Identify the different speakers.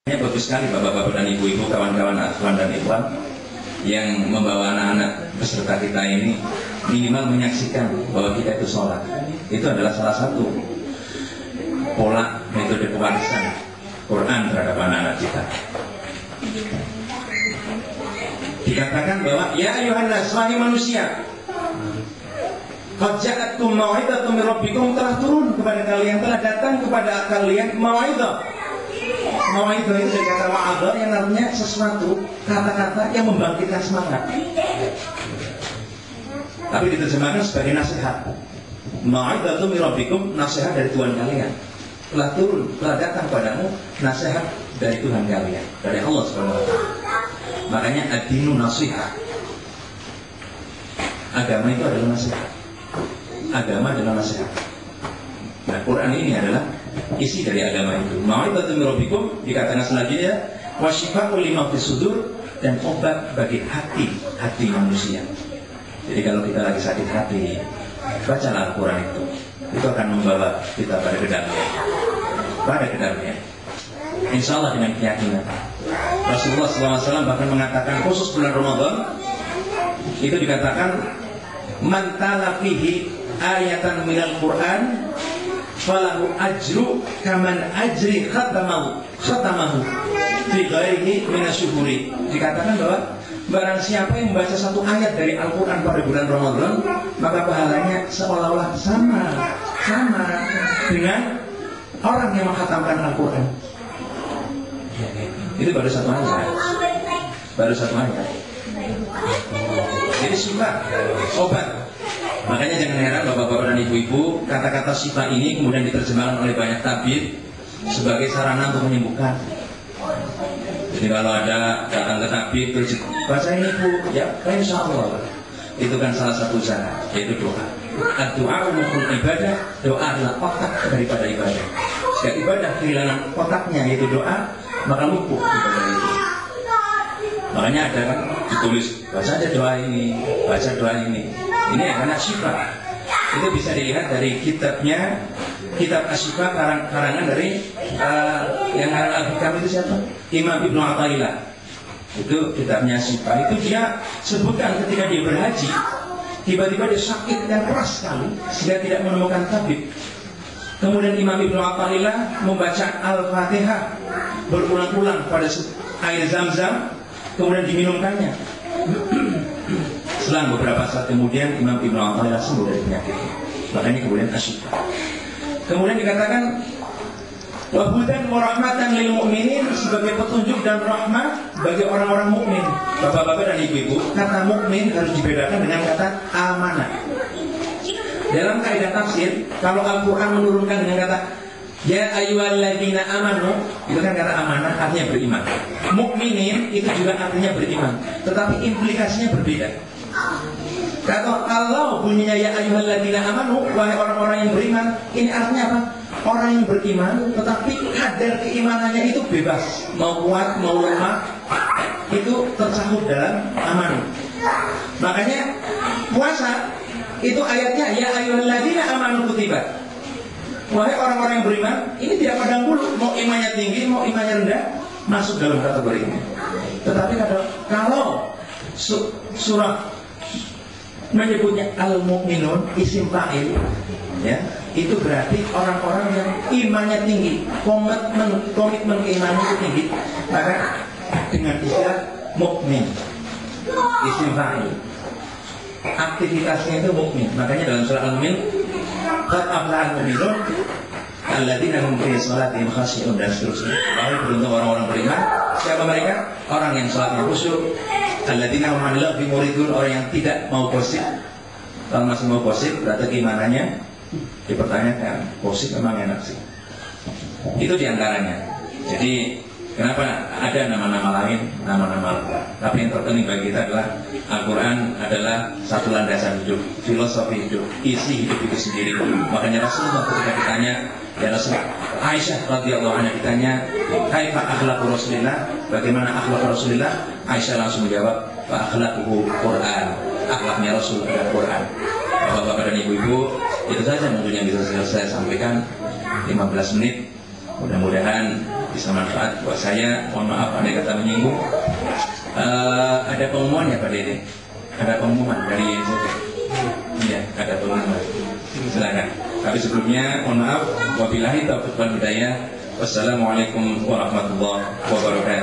Speaker 1: Bagus sekali bapak-bapak dan ibu-ibu, kawan-kawan akhwan dan ikhwan yang membawa anak-anak peserta kita ini minimal menyaksikan bahwa kita itu sholat. Itu adalah salah satu pola metode pewarisan Quran terhadap anak-anak kita. Dikatakan bahwa ya ayuhannas, wahai manusia, qad ja'atkum mau'izatun min rabbikum, telah turun kepada kalian, telah datang kepada kalian mau'izah. Mau'izah itu dari kata wa'adha yang artinya sesuatu, kata-kata yang membangkitkan semangat. Tapi diterjemahkan sebagai nasihat. Mau'izatun min rabbikum, nasihat dari Tuhan kalian. Telah turun, telah datang padamu nasihat dari Tuhan kalian, dari Allah Subhanahu wa taala. Makanya ad-dinu nasihat. Agama itu adalah nasihat. Agama adalah nasihat. Nah, Quran ini adalah isi dari agama itu. Mau'izatun min rabbikum, dikatakan selanjutnya wasyifa'ul lima fis sudur, dan obat bagi hati manusia. Jadi kalau kita lagi sakit hati, bacalah Al-Quran itu akan membawa kita pada kedamaian. Insya Allah dengan keyakinan. Rasulullah SAW bahkan mengatakan khusus bulan Ramadan itu dikatakan man tala fihi ayatan minal Quran falahu ajru kaman ajri khatamahu fi ghairihi minasyuhuri. Dikatakan bahwa barang siapa yang membaca satu ayat dari Al-Quran pada bulan Ramadan, maka pahalanya seolah-olah sama dengan orang yang menghatamkan Al-Quran. Itu baru satu ayat. Jadi sifat obat. Makanya jangan heran bapak-bapak dan ibu-ibu, kata-kata sifat ini kemudian diterjemahkan oleh banyak tabib sebagai sarana untuk menyembuhkan. Jadi kalau ada datang ke tabib terus baca ini bu, ya insya Allah. Itu kan salah satu cara, yaitu doa. Doa umumul ibadah, doa adalah otak daripada ibadah. Jika ibadah kehilangan otaknya yaitu doa, maka lumpuh ibadah itu. Makanya ada kan ditulis baca aja doa ini, baca doa ini. Ini adalah syifa. Itu bisa dilihat dari kitabnya, kitab Asyifa karangan dari yang Al-Hikam itu siapa? Imam Ibnu Athaillah. Itu kitabnya Asyifa. Itu dia sebutkan ketika dia berhaji, tiba-tiba dia sakit yang keras sekali sehingga tidak menemukan tabib. Kemudian Imam Ibnu Athaillah membaca Al-Fatihah berulang-ulang pada air Zam-Zam, kemudian diminumkannya. Selang beberapa saat kemudian Imam Ibnu Athaillah sembuh dari penyakit. Makanya kemudian Asyifa. Kemudian dikatakan wahudan warahmatan lil mu'minin, sebagai petunjuk dan rahmat bagi orang-orang mukmin. Bapak-bapak dan ibu-ibu, kata mukmin harus dibedakan dengan kata amanah. Dalam kaidah tafsir, kalau Al-Quran menurunkan dengan kata ya ayyuhalladzina amanu, itu kan kata amanah, artinya beriman. Mukminin itu juga artinya beriman, tetapi implikasinya berbeda. Kalau bunyinya ya ayyuhalladzina amanu, wahai orang-orang yang beriman, ini artinya apa? Orang yang beriman, tetapi kadar keimanannya itu bebas, mau kuat, mau lemah, itu tercakup dalam amanu. Makanya puasa itu ayatnya ya ayyuhalladzina amanu kutiba. Wahai orang-orang yang beriman, ini tidak pandang bulu, mau imannya tinggi, mau imannya rendah, masuk dalam kategori ini. Tetapi kalau surah menyebutnya al-mu'minun isim fa'il, ya, itu berarti orang-orang yang imannya tinggi, komitmen keimanan itu tinggi, maka dengan istilah mukmin isim fa'il, aktivitasnya itu mukmin. Makanya dalam surah Al-Mu'min qad aflahal mu'minun alladzina hum fi shalatihim khashi'un, dan seterusnya. Bahwa beruntung orang-orang beriman. Siapa mereka? Orang yang salatnya khusyuk. Alladzina hum 'anil lagwi muridun, orang yang tidak mau gosip. Kalau masih mau gosip, berarti gimana-nya dipertanyakan. Gosip memang enak sih. Itu diantaranya. Jadi kenapa ada nama-nama lain, nama-nama, tapi yang terpenting bagi kita adalah Al-Quran adalah satu landasan hidup, filosofi hidup, isi hidup itu sendiri. Makanya Rasulullah ketika ditanya, ya Rasul, Aisyah radhiyallahu anha ditanya, kaifa akhlaqu Rasulillah, bagaimana akhlak Rasulillah? Aisyah langsung menjawab, fa akhlaquhu Quran, akhlaknya Rasul adalah Quran. Bapak-bapak dan ibu-ibu, itu saja mungkin yang bisa saya sampaikan. 15 menit, mudah-mudahan bisa manfaat buat saya. Mohon maaf ada kata menyinggung. Ada pengumuman ya Pak Dede? Ada pengumuman dari NCT? Iya, ada pengumuman. Silakan. Tapi sebelumnya mohon maaf. Wabillahi taufiq wal hidayah. Wassalamualaikum warahmatullahi wabarakatuh.